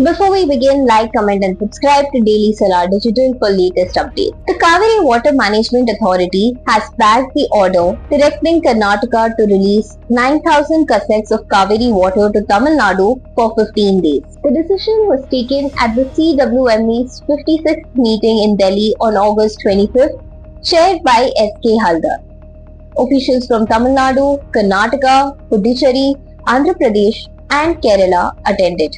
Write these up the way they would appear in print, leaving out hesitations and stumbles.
Before we begin, like, comment and subscribe to Daily Solar Digital for latest updates. The Kaveri Water Management Authority has backed the order directing Karnataka to release 9,000 cassettes of Kaveri water to Tamil Nadu for 15 days. The decision was taken at the CWME's 56th meeting in Delhi on August 25th, chaired by S.K. Haldar. Officials from Tamil Nadu, Karnataka, Puducherry, Andhra Pradesh and Kerala attended.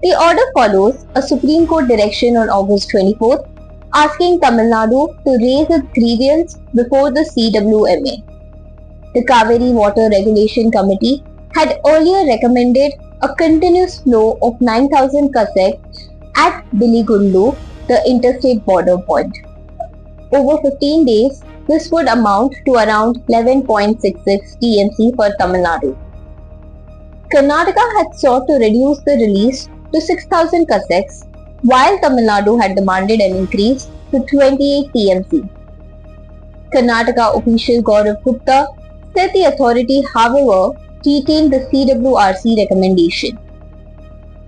The order follows a Supreme Court direction on August 24th asking Tamil Nadu to raise its grievance before the CWMA. The Kaveri Water Regulation Committee had earlier recommended a continuous flow of 9,000 cassettes at Biligundu, the interstate border point. Over 15 days, this would amount to around 11.66 TMC for Tamil Nadu. Karnataka had sought to reduce the release to 6,000 cassettes, while Tamil Nadu had demanded an increase to 28 TMC. Karnataka official Gaurav Gupta said the authority, however, retained the CWRC recommendation.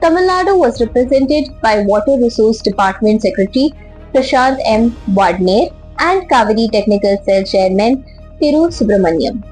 Tamil Nadu was represented by Water Resource Department Secretary Prashant M. Wadner and Kaveri Technical Cell Chairman Thiru Subramaniam.